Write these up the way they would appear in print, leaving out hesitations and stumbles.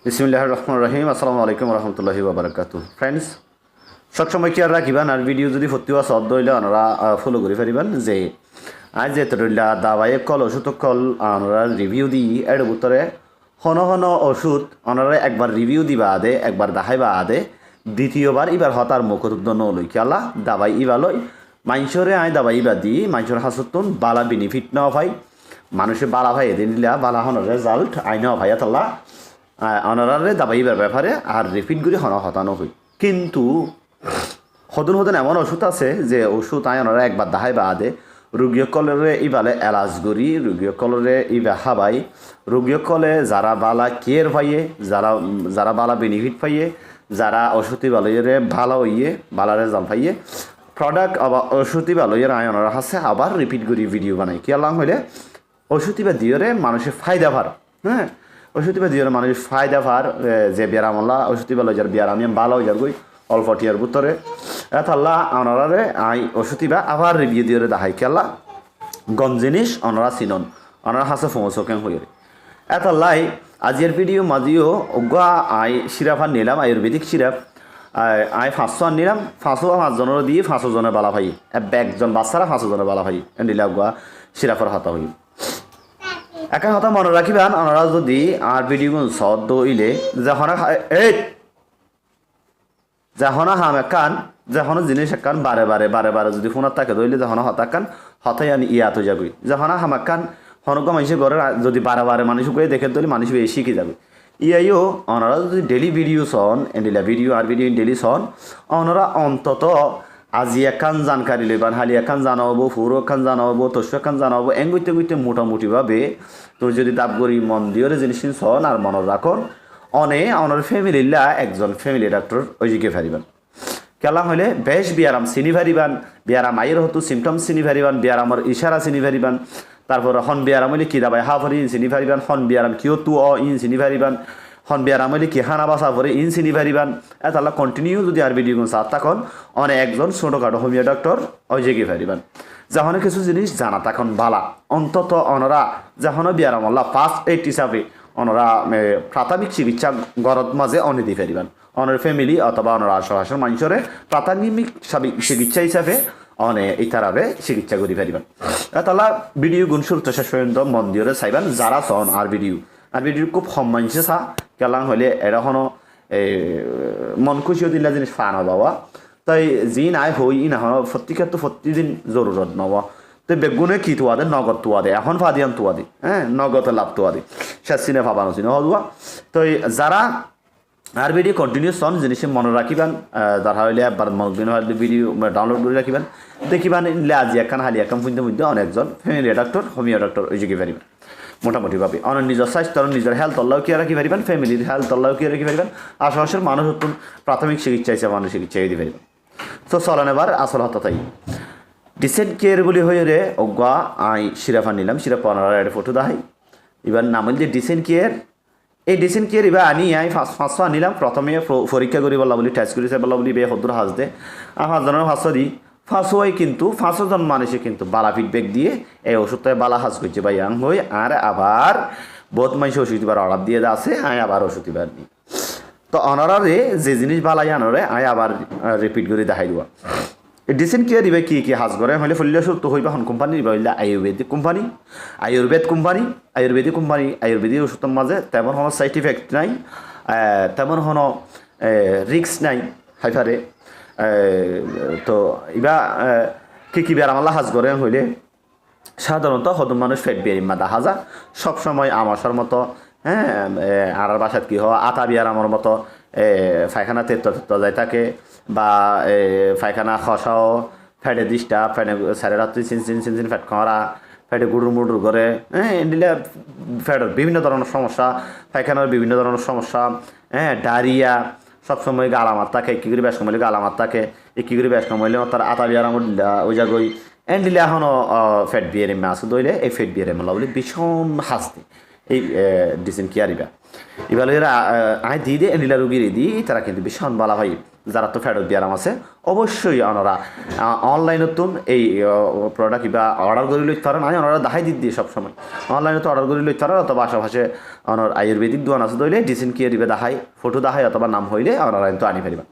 বিসমিল্লাহির রহমানির রহিম। আসসালামু আলাইকুম রহমতুল্লাহি ওয়াবারাকাতুহু। ফ্রেন্ডস, সবসময় কি আর রাখিবেন আর ভিডিও যদি ফতিওয়া শব্দ হইলে ওনারা ফলো করে ফেরিবেন যে আজ যে তরিল্লা দাবায়ে কল ওষুধ কল ওনারা রিভিউ দিই এর ভিতরে হন হন ওষুধ ওনারা একবার রিভিউ দিবা আদে একবার দেখাইবা আদে দ্বিতীয়বার ইবার হতার মুখরুদ্ধ নলই খেলা দাবাই ইবা লই মাইনসরে আয় দাবাই ইবা দি মাইনসর হাসতুন বালা বেনিফিট নেওয়া ভাই মানুষের বালা ভাই এদিন দিলা বালা হন রেজাল্ট আই নেওয়া ভাইয়া তাল্লা অনারারে দাবাইবার ব্যাপারে আর রিপিট করে হতানো হই। কিন্তু হদন হদন এমন ওষুধ আছে যে ওষুধ আয় ওনারা একবার দাহাই বা আদে রুগীসকলরে ইবালে এলাজ করি রুগীসকলরে ইবা হাবাই রুগীসকলে যারা বালা কেয়ার পাইয়ে যারা বালা বেনিফিট পাইয়ে যারা ওষুধি বালইরে ভালো হইয়ে বালা রেজাল্ট পাইয়ে প্রোডাক্ট আবার ওষুধি বালইয়ের আয় ওনারা আছে আবার রিপিট করি ভিডিও বানাই কি আল্লাহ হইলে ওষুধি বা দিয়রে মানুষের ফায়দা ভার। হ্যাঁ, ওষুধি বা দিয়রে মানুষের ফায়দা ভার যে বেরামল্লা ওষুধি বালো যার বিয়ারাম ভালো হয়ে যার গই অল্প টিয়ার ভিতরে এতাল্লা ওনারে আই ওষুধি বা আবার রিভিউ দিয়ে দেখাই খেলা গম জিনিস ওনারা চিনন ওনারা হাসে ফোঁসকেন হয়ে এতাল্লাই আজির ভিডিও মাঝিও অজ্ঞা আই সিরাপ আর নিলাম আয়ুর্বেদিক সিরাপ আই 500 আর নিলাম 500 দিয়ে 500 জনের বালা ভাই একজন বাচ্চারা 500 জনের বালা ভাই নিলে অজ্ঞা সিরাপের হাতা হই একা কথা মনে রাখিবেন ওনারা যদি আর ভিডিও সদ ইলে যখন যখন হাম একান যখন জিনিস একান বারে বারে যদি ফোনার থাকে দইলে যখন হতাকান হতাই আনি ইয়াত হয়ে যাবি যখন হাম একান হনক মানুষের ঘরে যদি বারে মানুষ করে দেখে দলি মানুষ বেশি শিখে যাবে ইয়াইও ওনারা যদি ডেলি ভিডিও সন এন্ডিলা ভিডিও আর ভিডিও ডেলি সন ওনারা অন্তত আজি একান জানকারি লইবান হালি একান জানাবো ফুরো একান জানাবো তস্য একান জানাবো এঙ্গুইতে মোটামুটিভাবে তোর যদি দাব করি মন দিয়ে জিনিস সন আর মনে রাখন অনের ফ্যামিলিলা একজন ফ্যামিলি ডাক্তার ওইদিকে ফারিবান কেলা হইলে বেশ বিয়ারাম চিনি ফারিবান বিয়ারাম আইয়ের হতো সিমটমস চিনি ফারিবান বিয়ারামর ইশারা চিনি ফারিবান তারপর হন বিয়ারাম হইলে কি দাবাই হা ফরি চিনি ফারিবান হন বিয়ারাম কিয় তু ইন চিনি ফারিবান হন বিয়ারাম হইলে কি হানা বাসা ফরে ইন চিনি ফারিবান এতাল্লা কন্টিনিউ যদি আর ভিডিও সাত তখন একজন ছোটোখাটো হোমিও ডাক্তার ওইদিকে ফারিবান যখন কিছু জিনিস জানা তখন বালা অন্তত অনরা যখন বিয়ারামল্লা ফার্স্ট এইড হিসাবে ওনারা প্রাথমিক চিকিৎসা গরত মাঝে অনে দিয়ে ফেরিবেন অনের ফ্যামিলি অথবা ওনারা আশেপাশের মানুষের প্রাথমিক চিকিৎসা হিসাবে অনে ইতারাবে চিকিৎসা করে ফেরিবেন তাহলে ভিডিও গুণসুর তো শেষ পর্যন্ত মন দিয়ে চাইবেন যারা চন আর ভিডিও খুব সম্মানছে চা কেলাং হলে এরকমও মন খুশিও দিলা জিনিস ফান বাবা তাই যি নাই হই ই না প্রতিদিন জরুরত নবা তো বেগুনে কি তোয়া দে নগদ তোয়া দে এখন ফাদিয়ান তোয়া দি হ্যাঁ নগদ লাভ তোয়া দি শেষিনে ফাবানো চিনে হওয়া তো যারা আর ভিডিও কন্টিনিউ সন জিনিস মনে রাখিবেন যারা হইলে একবার ভিডিও ডাউনলোড করে রাখিবেন দেখিবেন নিলে আজি একান হালি একান মধ্যে অনেকজন ফ্যামিলি ডাক্তার হোমিও ডাক্তার ওই জায়গায় পারিবেন মোটামুটিভাবে অনেক নিজের স্বাস্থ্য নিজের হেলথ অল্লাহ কি রাখি পারিবেন ফ্যামিলির হেলথ অল্লাহ কি রাখি পারিবেন আশেপাশের মানুষ নতুন প্রাথমিক চিকিৎসা হিসেবে মানুষ চিকিৎসা দিতে পারিবেন তো চলেন এবার আসল হতা তাই ডিসেন্ট কেয়ার বলি হয়ে রে অজ্ঞা আই সিরাফা নিলাম সিরাফা একটা ফটো দেখাই এবার নাম যে ডিসেন্ট কেয়ার এই ডিসেন্ট কেয়ার এবার আনি আই 500 আনিলাম প্রথমে পরীক্ষা করি বলা বলি টেস্ট করেছে বলা বলি বে হদ্দুর হাজ দে আর 5 জনের 500 দিই 500 কিন্তু 500 জন মানুষে কিন্তু বালা ফিডব্যাক দিয়ে এই ওষুধটা বালা হাজ করছে ভাই আং হই আর আবার বহুত মানুষ ওষুধ বার অর্ডার দিয়ে আছে আয় আবার ওষুধ বার নিই তো অনারে যে জিনিস বালাই আনরে আয় আবার রিপিট করে দেখাই দেওয়া ডিসেন্ট কেয়ার দিবে কি হাজ করে হইলে ফলিয়া সুস্থ হইবা হন কোম্পানি দিবা হইলে আয়ুর্বেদিক কোম্পানি আয়ুর্বেদিক ওষুধের মাঝে তেমন কোনো সাইড ইফেক্ট নাই তেমন কোনো রিক্স নাই হাইফারে তো ইবা কি বেরামাল্লা হাজ করে হইলে সাধারণত হদম মানুষ ফেট বেরিমা দেখা যা সবসময় আমাশার মতো হ্যাঁ আর বাসাত কি হয় আটা বিয়ার আমার মতো পায়খানা তেত্ত যায় থাকে বা পায়খানা খসাও ফেটে দিসটা ফেটে সাড়ে রাত্রি চিনচিন ফেট খাওয়া ফেটে গুড়ুর করে হ্যাঁ এন্ডিলে ফেটের বিভিন্ন ধরনের সমস্যা পায়খানার বিভিন্ন ধরনের সমস্যা হ্যাঁ ডায়রিয়া সবসময় গালামাত থাকে কি করে বেশ কমাইলে গালামাত থাকে কি করে বেশ কমাইলে তার আটা বিয়ার আমার ওই জায়গায় এন্ডিলে এখনও ফেট বিয়ারে মাছ দইলে এই ফেট বিয়ারে মেলা বলে ভীষণ হাসতে এই ডিসেন্ট কেয়ার এবার আয় দিয়ে দিয়ে এন্ডিলা রুগীরে দিই তারা কিন্তু ভীষণ বালা ভাই যারা তো ফেরত বিয়ারাম আছে অবশ্যই ওনারা অনলাইনত এই প্রোডাক্ট কিবা অর্ডার করে লইতে পারেন আমি ওনারা দেখাই দিই সবসময় অনলাইনে তো অর্ডার করে লইতে পারেন অথবা আশেপাশে ওনার আয়ুর্বেদিক দোকান আছে দইলে ডিসেন্ট কিয়ে দিবে দেখাই ফটো দেখাই অথবা নাম হইলে ওনারা কিন্তু আনি ফেলবা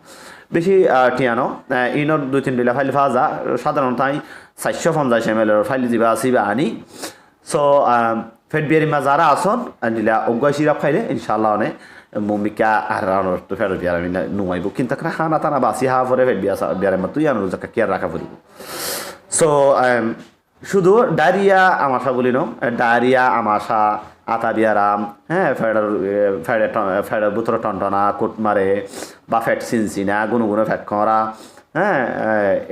বেশি টিয়ানো ইনর 2-3 ডিলা ফাইল ফাজা সাধারণত আমি 450 ml ফাইল দিবা আসিবা আনি সো ফেট বিয়ারি মা যারা আসন দিলা অগ্গা সিরাপ খাইলে ইনশাআল্লাহ অনে মুমিকা আর রানোর তো ফেট বিয়ার আমি নুমাইব কিন্তু খানা টানা বাসি হা পরে ফেট বিয়ারে মা তুই আনো জাকা কেয়ার রাখা পড়িব সো শুধু ডায়রিয়া আমাশা বলি ন ডায়রিয়া আমাশা আতা বিয়ারাম হ্যাঁ ফেডার বুতর টনটনা কুট মারে বা ফ্যাট সিনসিনা গুনো গুনো ফ্যাট করা হ্যাঁ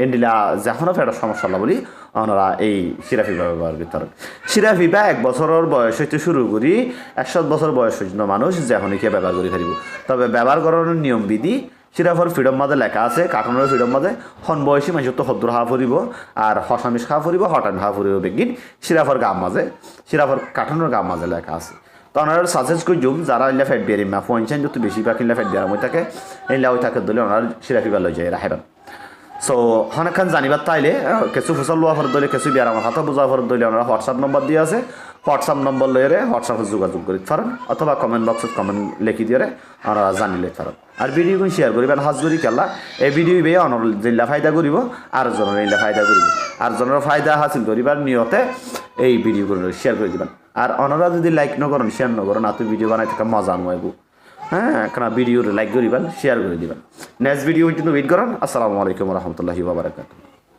এন্ডিলা যখনও ফেডার সমস্যা হলো বলি ওনারা এই সিরাফিবা ব্যবহার করতে পারেন সিরাফিবা 1 বছরের বয়স হইতে শুরু করি 100 বছর বয়স পর্যন্ত মানুষ যখনই কে ব্যবহার করে ফেলিব তবে ব্যবহার করার নিয়ম বিধি সিরাফর ফ্রিডম মাঝে লেখা আছে কার্টুনের ফ্রিডম মাঝে হন বয়সী মানুষ তো হদ্দুর হাওয়া ফুরিব আর হসামিস খাওয়া ফুরিব হটান হাওয়া ফুরিব বেগিন সিরাফর গাম মাঝে সিরাফর কার্টুনের গাম মাঝে লেখা আছে তো ওনারা সাজেস্ট করি জুম যারা ইল্লা ফ্যাট বিয়ারি মা পঞ্চান যত বেশিরভাগ ইল্লা ফ্যাট বিয়ার মই থাকে ইল্লা ওই থাকে দলে ওনারা সিরাফিবা লই যায় রাখেন সো হনেখান জানিবার তাইলে কিছু ফসল লোয়া ফর দলে কিছু বিয়ার আমার হাতে বোঝা ফর দলে ওনারা হোয়াটসঅ্যাপ নম্বর দিয়ে আছে হোয়াটসঅ্যাপ নম্বর লইরে হোয়াটসঅ্যাপে যোগাযোগ করিতে পারেন অথবা কমেন্ট বক্সত কমেন্ট লিখি দিয়ে ওনারা জানিলে পারেন আর ভিডিওগুলো শেয়ার করবেন হাজগুড়ি কেলা এই ভিডিও বেয়ে অনর জিল্লা ফায়দা করিব আর জনের ইল্লা ফায়দা করিব আর জনের ফায়দা হাসিল করিবার নিয়তে এই ভিডিওগুলো শেয়ার করে দিবেন আর অনরা যদি লাইক নকরেন শেয়ার নকরেন আর তুই ভিডিও বানাই থাকা মজা নয় হ্যাঁ কেন ভিডিও লাইক করিবেন শেয়ার করে দিবেন নেক্সট ভিডিও কিন্তু ওয়েট করেন আসসালামু আলাইকুম রহমতুল্লাহি ওয়া বারাকাতুহু